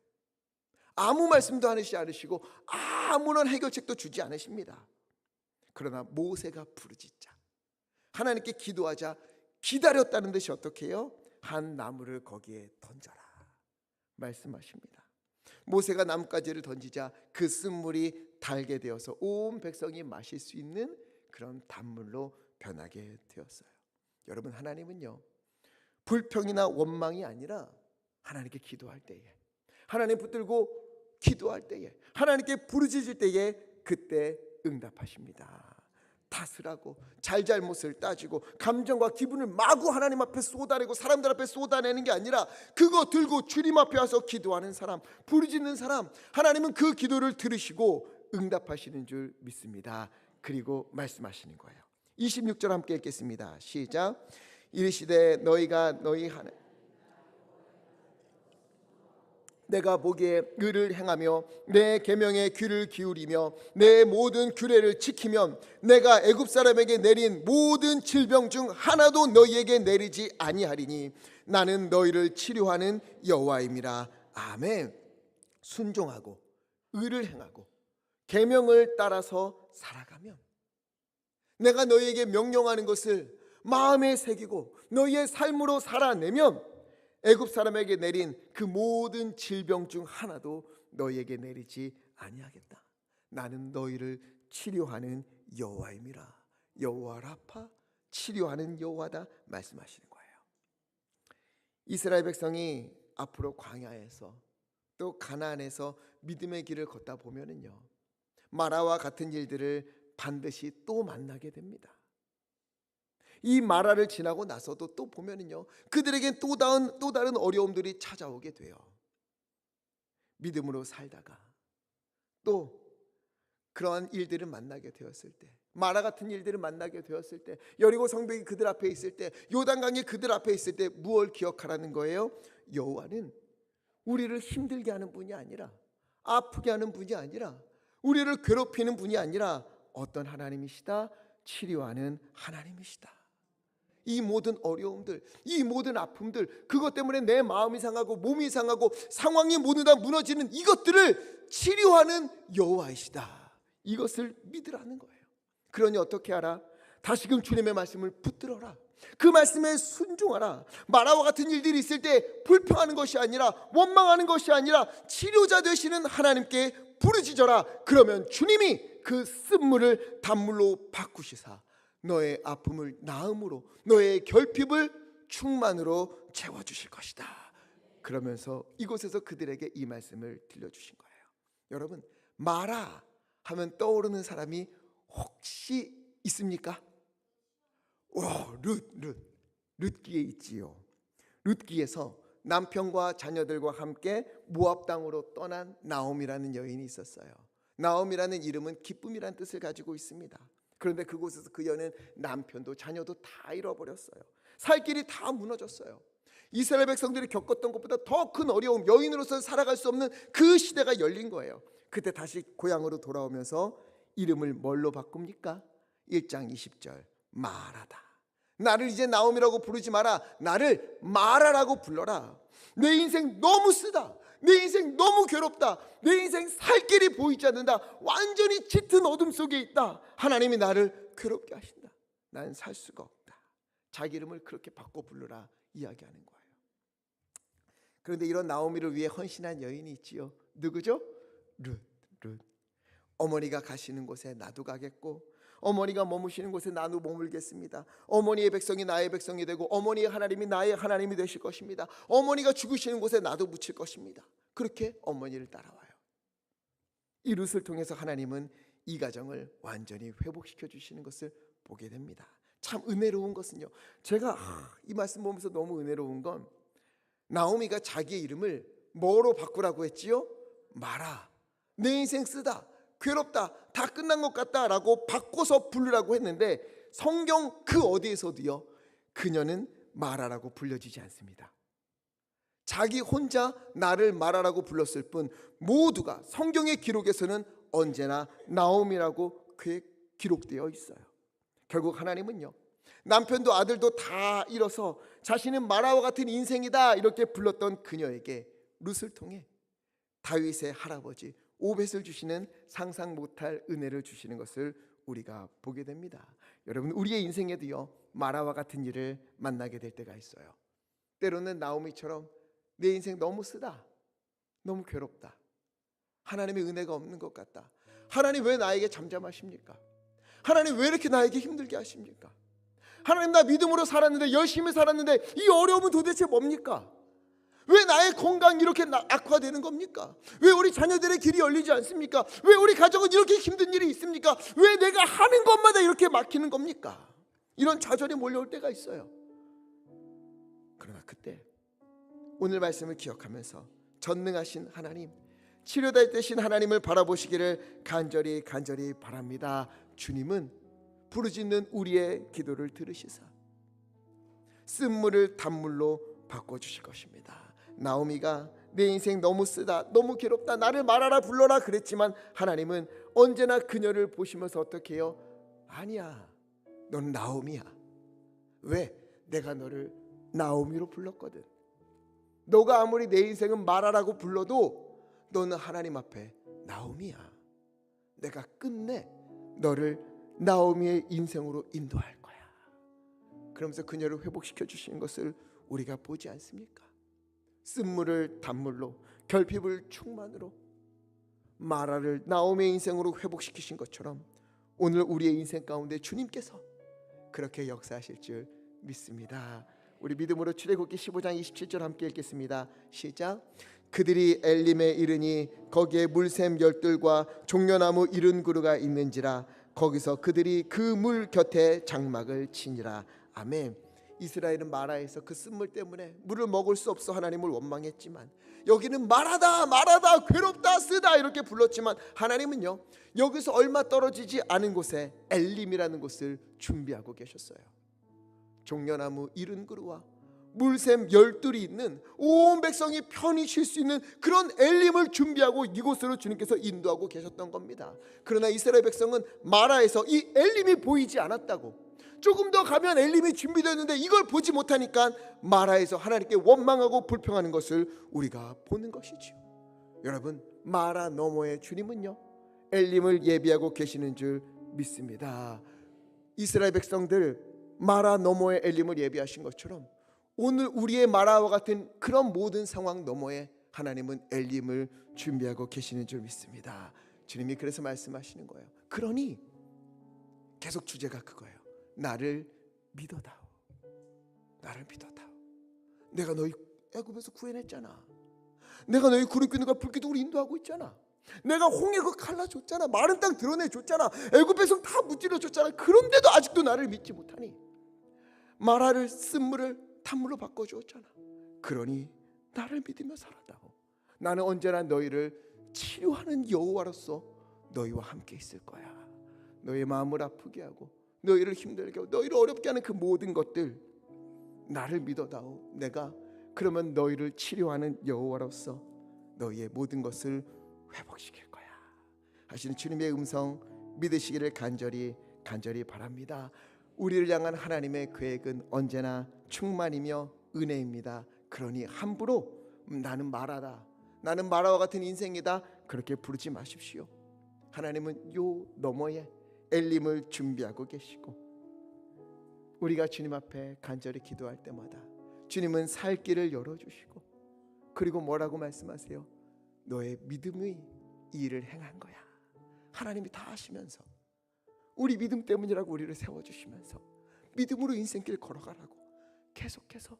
아무 말씀도 하시지 않으시고 아무런 해결책도 주지 않으십니다. 그러나 모세가 부르짖자, 하나님께 기도하자 기다렸다는 듯이 어떻게 해요? 한 나무를 거기에 던져라 말씀하십니다. 모세가 나뭇가지를 던지자 그 쓴물이 달게 되어서 온 백성이 마실 수 있는 그런 단물로 변하게 되었어요. 여러분, 하나님은요, 불평이나 원망이 아니라 하나님께 기도할 때에, 하나님 붙들고 기도할 때에, 하나님께 부르짖을 때에 그때 응답하십니다. 탓을 하고 잘잘못을 따지고 감정과 기분을 마구 하나님 앞에 쏟아내고 사람들 앞에 쏟아내는 게 아니라 그거 들고 주님 앞에 와서 기도하는 사람, 부르짖는 사람, 하나님은 그 기도를 들으시고 응답하시는 줄 믿습니다. 그리고 말씀하시는 거예요. 26절 함께 읽겠습니다. 시작. 이르시되 너희가 너희 하나님 내가 보기에 의를 행하며 내 계명에 귀를 기울이며 내 모든 규례를 지키면 내가 애굽 사람에게 내린 모든 질병 중 하나도 너희에게 내리지 아니하리니 나는 너희를 치료하는 여호와임이라. 아멘. 순종하고 의를 행하고 계명을 따라서 살아가면, 내가 너희에게 명령하는 것을 마음에 새기고 너희의 삶으로 살아내면 애굽 사람에게 내린 그 모든 질병 중 하나도 너희에게 내리지 아니하겠다. 나는 너희를 치료하는 여호와임이라. 여호와 라파, 치료하는 여호와다 말씀하시는 거예요. 이스라엘 백성이 앞으로 광야에서 또 가나안에서 믿음의 길을 걷다 보면은요, 마라와 같은 일들을 반드시 또 만나게 됩니다. 이 마라를 지나고 나서도 또 보면은요, 그들에겐 또 다른 어려움들이 찾아오게 돼요. 믿음으로 살다가 또 그러한 일들을 만나게 되었을 때, 마라 같은 일들을 만나게 되었을 때, 여리고 성벽이 그들 앞에 있을 때, 요단강이 그들 앞에 있을 때 무엇을 기억하라는 거예요? 여호와는 우리를 힘들게 하는 분이 아니라, 아프게 하는 분이 아니라, 우리를 괴롭히는 분이 아니라 어떤 하나님이시다? 치료하는 하나님이시다. 이 모든 어려움들, 이 모든 아픔들, 그것 때문에 내 마음이 상하고 몸이 상하고 상황이 모두 다 무너지는 이것들을 치료하는 여호와이시다. 이것을 믿으라는 거예요. 그러니 어떻게 하라? 다시금 주님의 말씀을 붙들어라. 그 말씀에 순종하라. 마라와 같은 일들이 있을 때 불평하는 것이 아니라, 원망하는 것이 아니라 치료자 되시는 하나님께 부르짖어라. 그러면 주님이 그 쓴물을 단물로 바꾸시사 너의 아픔을 나음으로, 너의 결핍을 충만으로 채워주실 것이다. 그러면서 이곳에서 그들에게 이 말씀을 들려주신 거예요. 여러분, 마라 하면 떠오르는 사람이 혹시 있습니까? 룻기에 있지요. 룻기에서 남편과 자녀들과 함께 모압 땅으로 떠난 나옴이라는 여인이 있었어요. 나옴이라는 이름은 기쁨이라는 뜻을 가지고 있습니다. 그런데 그곳에서 그 여인은 남편도 자녀도 다 잃어버렸어요. 살 길이 다 무너졌어요. 이스라엘 백성들이 겪었던 것보다 더 큰 어려움, 여인으로서 살아갈 수 없는 그 시대가 열린 거예요. 그때 다시 고향으로 돌아오면서 이름을 뭘로 바꿉니까? 1장 20절 마라다. 나를 이제 나옴이라고 부르지 마라. 나를 마라라고 불러라. 내 인생 너무 쓰다. 내 인생 너무 괴롭다. 내 인생 살 길이 보이지 않는다. 완전히 짙은 어둠 속에 있다. 하나님이 나를 괴롭게 하신다. 난 살 수가 없다. 자기 이름을 그렇게 바꿔 부르라 이야기하는 거예요. 그런데 이런 나오미를 위해 헌신한 여인이 있지요. 누구죠? 룻. 어머니가 가시는 곳에 나도 가겠고, 어머니가 머무시는 곳에 나도 머물겠습니다. 어머니의 백성이 나의 백성이 되고 어머니의 하나님이 나의 하나님이 되실 것입니다. 어머니가 죽으시는 곳에 나도 묻힐 것입니다. 그렇게 어머니를 따라와요. 이 룻을 통해서 하나님은 이 가정을 완전히 회복시켜 주시는 것을 보게 됩니다. 참 은혜로운 것은요, 제가 이 말씀 보면서 너무 은혜로운 건 나오미가 자기의 이름을 뭐로 바꾸라고 했지요? 마라, 내 인생 쓰다, 괴롭다, 다 끝난 것 같다 라고 바꿔서 부르라고 했는데 성경 그 어디에서도요 그녀는 마라라고 불려지지 않습니다. 자기 혼자 나를 마라라고 불렀을 뿐 모두가 성경의 기록에서는 언제나 나오미라고 그에 기록되어 있어요. 결국 하나님은요, 남편도 아들도 다 잃어서 자신은 마라와 같은 인생이다 이렇게 불렀던 그녀에게 룻을 통해 다윗의 할아버지 오벳을 주시는 상상 못할 은혜를 주시는 것을 우리가 보게 됩니다. 여러분, 우리의 인생에도요 마라와 같은 일을 만나게 될 때가 있어요. 때로는 나오미처럼 내 인생 너무 쓰다, 너무 괴롭다, 하나님의 은혜가 없는 것 같다, 하나님 왜 나에게 잠잠하십니까? 하나님 왜 이렇게 나에게 힘들게 하십니까? 하나님, 나 믿음으로 살았는데, 열심히 살았는데 이 어려움은 도대체 뭡니까? 왜 나의 건강이 이렇게 악화되는 겁니까? 왜 우리 자녀들의 길이 열리지 않습니까? 왜 우리 가족은 이렇게 힘든 일이 있습니까? 왜 내가 하는 것마다 이렇게 막히는 겁니까? 이런 좌절이 몰려올 때가 있어요. 그러나 그때 오늘 말씀을 기억하면서 전능하신 하나님, 치료될 대신 하나님을 바라보시기를 간절히 바랍니다. 주님은 부르짖는 우리의 기도를 들으시사 쓴물을 단물로 바꿔주실 것입니다. 나오미가 내 인생 너무 쓰다, 너무 괴롭다, 나를 말하라 불러라 그랬지만 하나님은 언제나 그녀를 보시면서 어떻게 해요? 아니야, 넌 나오미야. 왜? 내가 너를 나오미로 불렀거든. 너가 아무리 내 인생은 마라라고 불러도 너는 하나님 앞에 나오미야. 내가 끝내 너를 나오미의 인생으로 인도할 거야. 그러면서 그녀를 회복시켜 주시는 것을 우리가 보지 않습니까? 쓴물을 단물로, 결핍을 충만으로 마라를 나오미의 인생으로 회복시키신 것처럼 오늘 우리의 인생 가운데 주님께서 그렇게 역사하실 줄 믿습니다. 우리 믿음으로 출애굽기 15장 27절 함께 읽겠습니다. 시작. 그들이 엘림에 이르니 거기에 물샘 열둘과 종려나무 70그루가 있는지라 거기서 그들이 그 물 곁에 장막을 치니라. 아멘. 이스라엘은 마라에서 그 쓴물 때문에 물을 먹을 수 없어 하나님을 원망했지만 여기는 마라다 괴롭다 쓰다 이렇게 불렀지만 하나님은요 여기서 얼마 떨어지지 않은 곳에 엘림이라는 곳을 준비하고 계셨어요. 종려나무 70그루와 물샘 12이 있는 온 백성이 편히 쉴 수 있는 그런 엘림을 준비하고 이곳으로 주님께서 인도하고 계셨던 겁니다. 그러나 이스라엘 백성은 마라에서 이 엘림이 보이지 않았다고, 조금 더 가면 엘림이 준비되었는데 이걸 보지 못하니까 마라에서 하나님께 원망하고 불평하는 것을 우리가 보는 것이지요. 여러분, 마라 너머의 주님은요 엘림을 예비하고 계시는 줄 믿습니다. 이스라엘 백성들 마라 너머의 엘림을 예비하신 것처럼 오늘 우리의 마라와 같은 그런 모든 상황 너머에 하나님은 엘림을 준비하고 계시는 줄 믿습니다. 주님이 그래서 말씀하시는 거예요. 그러니 계속 주제가 그거예요. 나를 믿어다오. 나를 믿어다오. 내가 너희 애굽에서 구해냈잖아. 내가 너희 구름기둥과 불기둥으로 인도하고 있잖아. 내가 홍해 그 갈라줬잖아. 마른 땅 드러내줬잖아. 애굽 백성 다 무찔러줬잖아. 그런데도 아직도 나를 믿지 못하니 마라를 쓴물을 단물로 바꿔주었잖아. 그러니 나를 믿으며 살아다오. 나는 언제나 너희를 치료하는 여호와로서 너희와 함께 있을 거야. 너희의 마음을 아프게 하고 너희를 힘들게 하고 너희를 어렵게 하는 그 모든 것들 나를 믿어다오. 내가 그러면 너희를 치료하는 여호와로서 너희의 모든 것을 회복시킬 거야 하시는 주님의 음성 믿으시기를 간절히 바랍니다. 우리를 향한 하나님의 계획은 언제나 충만이며 은혜입니다. 그러니 함부로 나는 마라다, 나는 마라와 같은 인생이다 그렇게 부르지 마십시오. 하나님은 요 너머에 엘림을 준비하고 계시고 우리가 주님 앞에 간절히 기도할 때마다 주님은 살 길을 열어주시고 그리고 뭐라고 말씀하세요? 너의 믿음의 이 일을 행한 거야. 하나님이 다 하시면서 우리 믿음 때문이라고 우리를 세워주시면서 믿음으로 인생길 걸어가라고 계속해서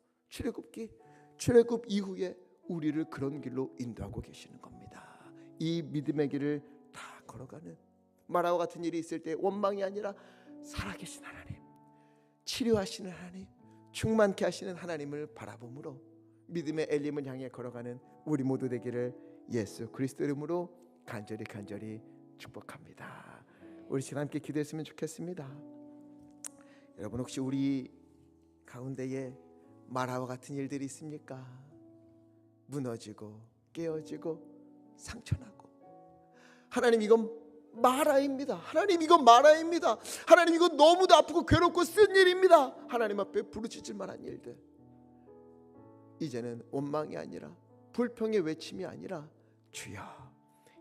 출애굽 이후에 우리를 그런 길로 인도하고 계시는 겁니다. 이 믿음의 길을 다 걸어가는 마라와 같은 일이 있을 때 원망이 아니라 살아계신 하나님, 치료하시는 하나님, 충만케 하시는 하나님을 바라봄으로 믿음의 엘림을 향해 걸어가는 우리 모두 되기를 예수 그리스도 이름으로 간절히 축복합니다. 우리 시간 함께 기도했으면 좋겠습니다. 여러분, 혹시 우리 가운데에 마라와 같은 일들이 있습니까? 무너지고 깨어지고 상처나고, 하나님 이건 마라입니다. 하나님 이건 마라입니다. 하나님 이건 너무도 아프고 괴롭고 쓴 일입니다. 하나님 앞에 부르짖을 만한 일들, 이제는 원망이 아니라 불평의 외침이 아니라 주여,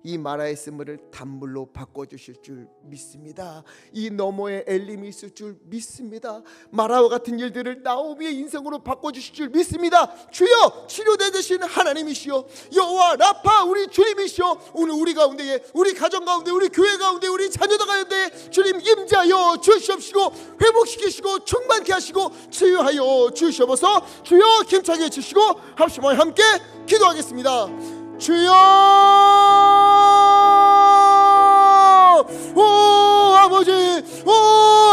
이 마라의 쓴물을 단물로 바꿔주실 줄 믿습니다. 이 너머에 엘림이 있을 줄 믿습니다. 마라와 같은 일들을 나오미의 인생으로 바꿔주실 줄 믿습니다. 주여, 치료되신 하나님이시여, 여호와 라파 우리 주님이시여, 오늘 우리 가운데에, 우리 가정 가운데, 우리 교회 가운데, 우리 자녀들 가운데 주님 임자여 주시옵시고 회복시키시고 충만케 하시고 치유하여 주시옵소서. 주여 힘차게 해주시고 합심하여 함께 기도하겠습니다. 주여, 오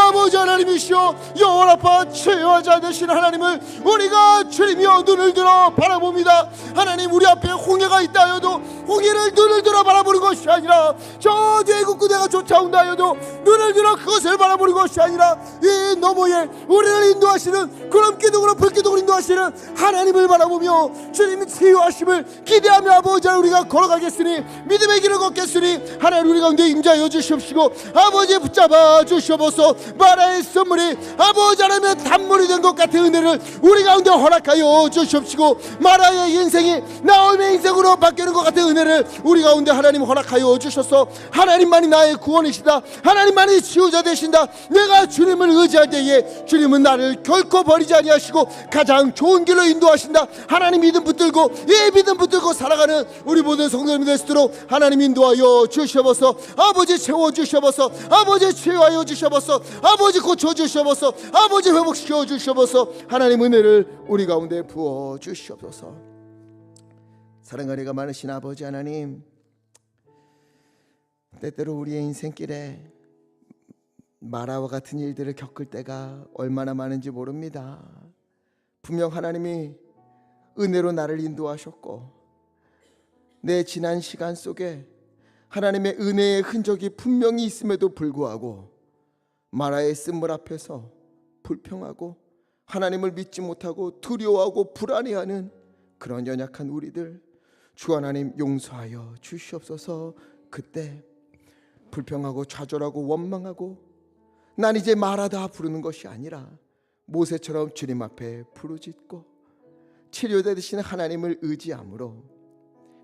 아버지 하나님이시여, 영원 아파 치유하지 않으신 하나님을 우리가 주님이여 눈을 들어 바라봅니다. 하나님, 우리 앞에 홍해가 있다 하여도 홍해를 눈을 들어 바라보는 것이 아니라 저 애굽 군대가 쫓아온다 하여도 눈을 들어 그것을 바라보는 것이 아니라 이 너머에 우리를 인도하시는 구름 기둥으로 불 기둥으로 인도하시는 하나님을 바라보며 주님의 치유하심을 기대하며 아버지 우리가 걸어가겠으니, 믿음의 길을 걷겠으니 하나님 우리 가운데 임자여 주시옵시고 아버지 붙잡아 주시옵소서. 마라의 선물이 아버지 하나님의 단물이 된 것 같은 은혜를 우리 가운데 허락하여 주시옵시고, 마라의 인생이 나오미의 인생으로 바뀌는 것 같은 은혜를 우리 가운데 하나님 허락하여 주셔서, 하나님만이 나의 구원이시다, 하나님만이 치유자 되신다, 내가 주님을 의지할 때에 주님은 나를 결코 버리지 아니하시고 가장 좋은 길로 인도하신다. 하나님 믿음 붙들고, 이 믿음 붙들고 살아가는 우리 모든 성도님들 될 수 있도록 하나님 인도하여 주시옵소서. 아버지 채워주시옵소서. 아버지 치유하여 주시옵소서. 아버지 고쳐주시옵소서. 아버지 회복시켜 주시옵소서. 하나님 은혜를 우리 가운데 부어 주시옵소서. 사랑과 은혜가 많으신 아버지 하나님, 때때로 우리의 인생길에 마라와 같은 일들을 겪을 때가 얼마나 많은지 모릅니다. 분명 하나님이 은혜로 나를 인도하셨고, 내 지난 시간 속에 하나님의 은혜의 흔적이 분명히 있음에도 불구하고 마라의 쓴물 앞에서 불평하고 하나님을 믿지 못하고 두려워하고 불안해하는 그런 연약한 우리들, 주 하나님 용서하여 주시옵소서. 그때 불평하고 좌절하고 원망하고 난 이제 마라다 부르는 것이 아니라 모세처럼 주님 앞에 부르짖고 치료되신 하나님을 의지함으로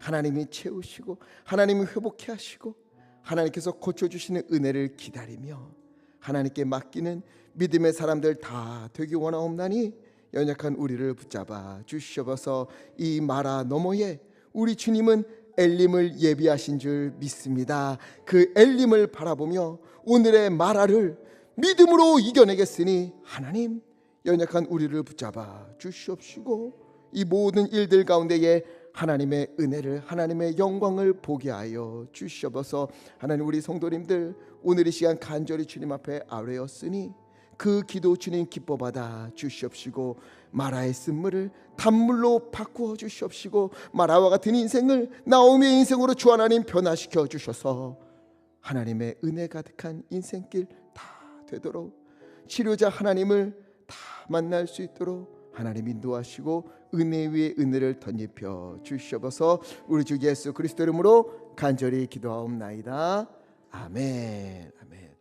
하나님이 채우시고 하나님이 회복케 하시고 하나님께서 고쳐주시는 은혜를 기다리며 하나님께 맡기는 믿음의 사람들 다 되기 원하옵나니 연약한 우리를 붙잡아 주시옵소서. 이 마라 너머에 우리 주님은 엘림을 예비하신 줄 믿습니다. 그 엘림을 바라보며 오늘의 마라를 믿음으로 이겨내겠으니 하나님 연약한 우리를 붙잡아 주시옵시고 이 모든 일들 가운데에 하나님의 은혜를, 하나님의 영광을 보게 하여 주시옵소서. 하나님, 우리 성도님들 오늘 이 시간 간절히 주님 앞에 아뢰었으니 그 기도 주님 기뻐 받아 주시옵시고 마라의 쓴물을 단물로 바꾸어 주시옵시고 마라와 같은 인생을 나오미의 인생으로 주 하나님 변화시켜 주셔서 하나님의 은혜 가득한 인생길 다 되도록 치료자 하나님을 다 만날 수 있도록 하나님 인도하시고 은혜 위에 은혜를 덧입혀 주시옵소서. 우리 주 예수 그리스도 이름으로 간절히 기도하옵나이다. 아멘. 아멘.